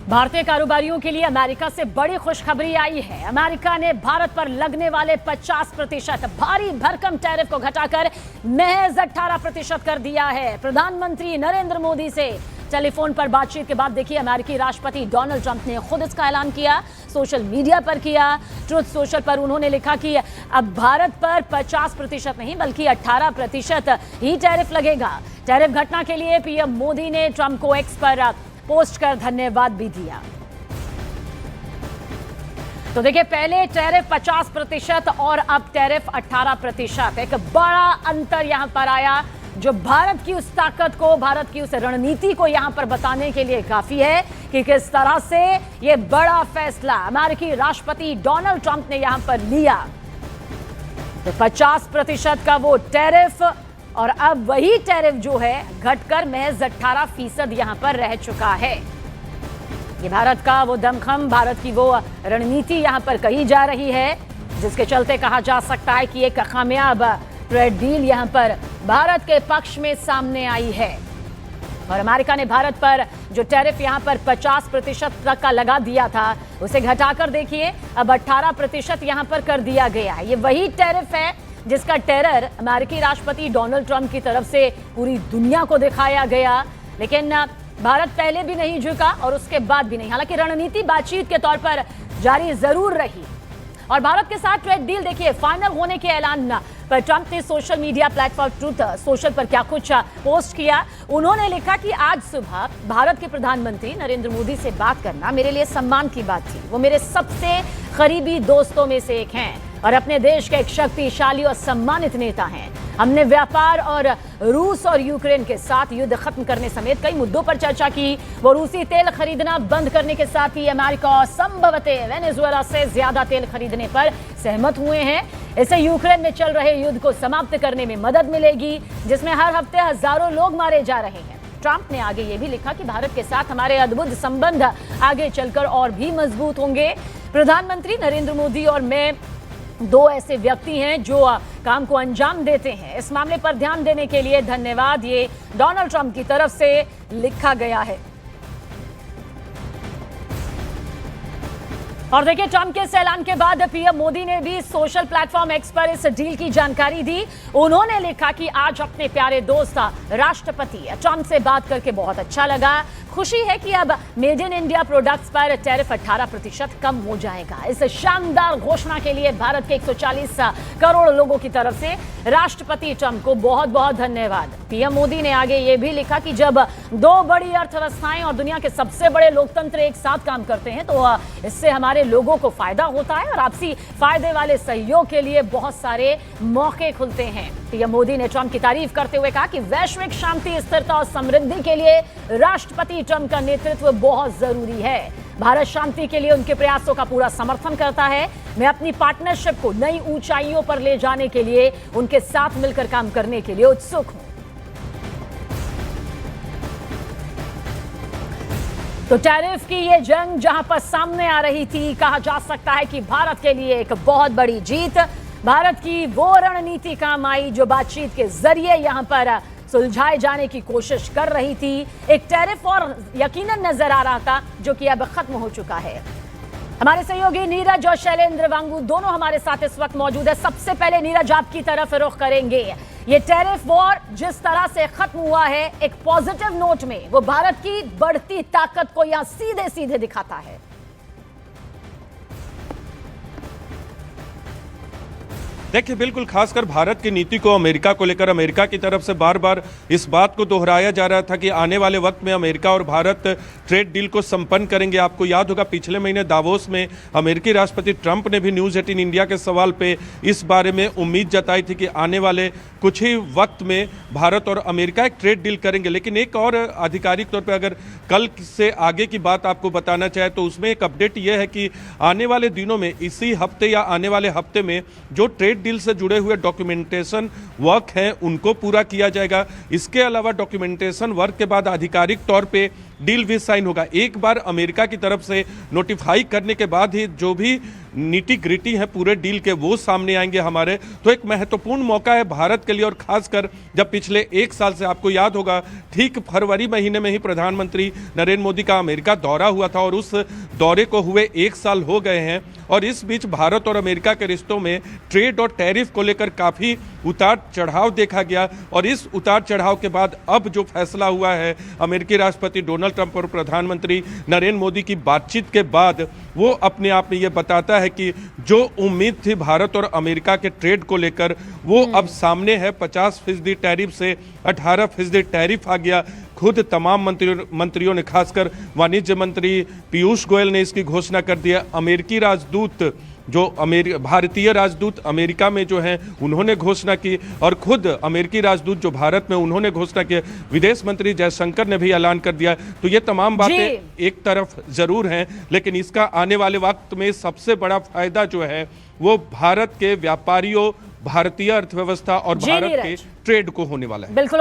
भारतीय कारोबारियों के लिए अमेरिका से बड़ी खुशखबरी आई है। अमेरिका ने भारत पर लगने वाले 50% भारी भरकम टैरिफ को घटाकर महज 18% कर दिया है। प्रधानमंत्री नरेंद्र मोदी से टेलीफोन पर बातचीत के बाद देखिए अमेरिकी राष्ट्रपति डोनाल्ड ट्रंप ने खुद इसका ऐलान किया, सोशल मीडिया पर किया। ट्रुथ सोशल पर उन्होंने लिखा कि अब भारत पर 50% नहीं बल्कि 18% ही टैरिफ लगेगा। टैरिफ घटना के लिए पीएम मोदी ने ट्रंप को एक्स पर पोस्ट कर धन्यवाद भी दिया। तो देखिए पहले टैरिफ 50% और अब टैरिफ 18%। एक बड़ा अंतर यहां पर आया जो भारत की उस ताकत को, भारत की उस रणनीति को यहां पर बताने के लिए काफी है कि किस तरह से यह बड़ा फैसला अमेरिकी राष्ट्रपति डोनाल्ड ट्रंप ने यहां पर लिया। तो 50% का वो टैरिफ और अब वही टैरिफ जो है घटकर महज 18% यहां पर रह चुका है। ये भारत का वो दमखम, भारत की वो रणनीति यहां पर कही जा रही है जिसके चलते कहा जा सकता है कि एक कामयाब ट्रेड डील यहां पर भारत के पक्ष में सामने आई है। और अमेरिका ने भारत पर जो टैरिफ यहां पर 50% तक का लगा दिया था उसे घटाकर देखिए अब 18% यहां पर कर दिया गया है। ये वही टैरिफ है जिसका टेरर अमेरिकी राष्ट्रपति डोनाल्ड ट्रंप की तरफ से पूरी दुनिया को दिखाया गया, लेकिन भारत पहले भी नहीं झुका और उसके बाद भी नहीं। हालांकि रणनीति बातचीत के तौर पर जारी जरूर रही और भारत के साथ ट्रेड डील देखिए फाइनल होने के ऐलान पर ट्रंप ने social media platform truth social पर क्या कुछ पोस्ट किया। उन्होंने लिखा कि आज सुबह भारत के प्रधानमंत्री नरेंद्र मोदी से बात करना मेरे लिए सम्मान की बात थी। वो मेरे सबसे करीबी दोस्तों में से एक हैं और अपने देश के एक शक्तिशाली और सम्मानित नेता हैं। हमने व्यापार और रूस और यूक्रेन के साथ युद्ध खत्म करने समेत कई मुद्दों पर चर्चा की। वो रूसी तेल खरीदना बंद करने के साथ ही अमेरिका और संभवतः वेनेजुएला से ज्यादा तेल खरीदने पर सहमत हुए हैं। इससे यूक्रेन में चल रहे युद्ध को समाप्त करने में मदद मिलेगी जिसमें हर हफ्ते हजारों लोग मारे जा रहे हैं। ट्रंप ने आगे ये भी लिखा कि भारत के साथ हमारे अद्भुत संबंध आगे चलकर और भी मजबूत होंगे। प्रधानमंत्री नरेंद्र मोदी और मैं दो ऐसे व्यक्ति हैं जो काम को अंजाम देते हैं। इस मामले पर ध्यान देने के लिए धन्यवाद, ये डोनाल्ड ट्रंप की तरफ से लिखा गया है। और देखिए ट्रंप के इस ऐलान के बाद पीएम मोदी ने भी सोशल प्लेटफॉर्म एक्स पर इस डील की जानकारी दी। उन्होंने लिखा कि आज अपने प्यारे दोस्त राष्ट्रपति ट्रंप से बात करके बहुत अच्छा लगा। खुशी है कि अब मेड इन इंडिया प्रोडक्ट्स पर टैरिफ 18% कम हो जाएगा। इस शानदार घोषणा के लिए भारत के 140 करोड़ लोगों की तरफ से राष्ट्रपति ट्रंप को बहुत बहुत धन्यवाद। पीएम मोदी ने आगे ये भी लिखा कि जब दो बड़ी अर्थव्यवस्थाएं और दुनिया के सबसे बड़े लोकतंत्र एक साथ काम करते हैं तो इससे हमारे लोगों को फायदा होता है और आपसी फायदे वाले सहयोग के लिए बहुत सारे मौके खुलते हैं। पीएम मोदी ने ट्रंप की तारीफ करते हुए कहा कि वैश्विक शांति, स्थिरता और समृद्धि के लिए राष्ट्रपति ट्रंप का नेतृत्व बहुत जरूरी है। भारत शांति के लिए उनके प्रयासों का पूरा समर्थन करता है। मैं अपनी पार्टनरशिप को नई ऊंचाइयों पर ले जाने के लिए उनके साथ मिलकर काम करने के लिए उत्सुक हूं। तो टैरिफ की ये जंग जहां पर सामने आ रही थी, कहा जा सकता है कि भारत के लिए एक बहुत बड़ी जीत। भारत की वो रणनीति काम आई जो बातचीत के जरिए यहां पर सुलझाए जाने की कोशिश कर रही थी। एक टैरिफ और यकीनन नजर आ रहा था जो कि अब खत्म हो चुका है। हमारे सहयोगी नीरज और शैलेंद्र वांगू दोनों हमारे साथ इस वक्त मौजूद है। सबसे पहले नीरज आपकी तरफ रुख करेंगे। ये टैरिफ वॉर जिस तरह से खत्म हुआ है एक पॉजिटिव नोट में, वो भारत की बढ़ती ताकत को यहां सीधे सीधे दिखाता है। देखिए बिल्कुल, खासकर भारत की नीति को अमेरिका को लेकर अमेरिका की तरफ से बार बार इस बात को दोहराया जा रहा था कि आने वाले वक्त में अमेरिका और भारत ट्रेड डील को संपन्न करेंगे। आपको याद होगा पिछले महीने दावोस में अमेरिकी राष्ट्रपति ट्रंप ने भी न्यूज़ 18 इंडिया के सवाल पे इस बारे में उम्मीद जताई थी कि आने वाले कुछ ही वक्त में भारत और अमेरिका एक ट्रेड डील करेंगे। लेकिन एक और आधिकारिक तौर पर अगर कल से आगे की बात आपको बताना चाहे तो उसमें एक अपडेट यह है कि आने वाले दिनों में, इसी हफ्ते या आने वाले हफ्ते में जो ट्रेड डील से जुड़े हुए डॉक्यूमेंटेशन वर्क हैं उनको पूरा किया जाएगा। इसके अलावा डॉक्यूमेंटेशन वर्क के बाद आधिकारिक तौर पे डील भी साइन होगा। एक बार अमेरिका की तरफ से नोटिफाई करने के बाद ही जो भी नीति ग्रिटी हैं पूरे डील के वो सामने आएंगे हमारे। तो एक महत्वपूर्ण मौका है भारत के लिए, और खासकर जब पिछले एक साल से, आपको याद होगा, ठीक फरवरी महीने में ही प्रधानमंत्री नरेंद्र मोदी का अमेरिका दौरा हुआ था और उस दौरे को हुए एक साल हो गए हैं। और इस बीच भारत और अमेरिका के रिश्तों में ट्रेड और टैरिफ को लेकर काफी उतार चढ़ाव देखा गया। और इस उतार चढ़ाव के बाद अब जो फैसला हुआ है अमेरिकी राष्ट्रपति डोनाल्ड ट्रंप और प्रधानमंत्री नरेंद्र मोदी की बातचीत के बाद, वो अपने आप में ये बताता है कि जो उम्मीद थी भारत और अमेरिका के ट्रेड को लेकर, वो अब सामने है। 50% टैरिफ से 18% टैरिफ आ गया। खुद तमाम मंत्रियों ने, खासकर वाणिज्य मंत्री पीयूष गोयल ने इसकी घोषणा कर दिया। अमेरिकी राजदूत जो भारतीय राजदूत अमेरिका में जो हैं उन्होंने घोषणा की, और खुद अमेरिकी राजदूत जो भारत में उन्होंने घोषणा की। विदेश मंत्री जयशंकर ने भी ऐलान कर दिया। तो ये तमाम बातें एक तरफ जरूर हैं, लेकिन इसका आने वाले वक्त में सबसे बड़ा फायदा जो है वो भारत के व्यापारियों, भारतीय अर्थव्यवस्था और भारत के ट्रेड को होने वाला है। बिल्कुल।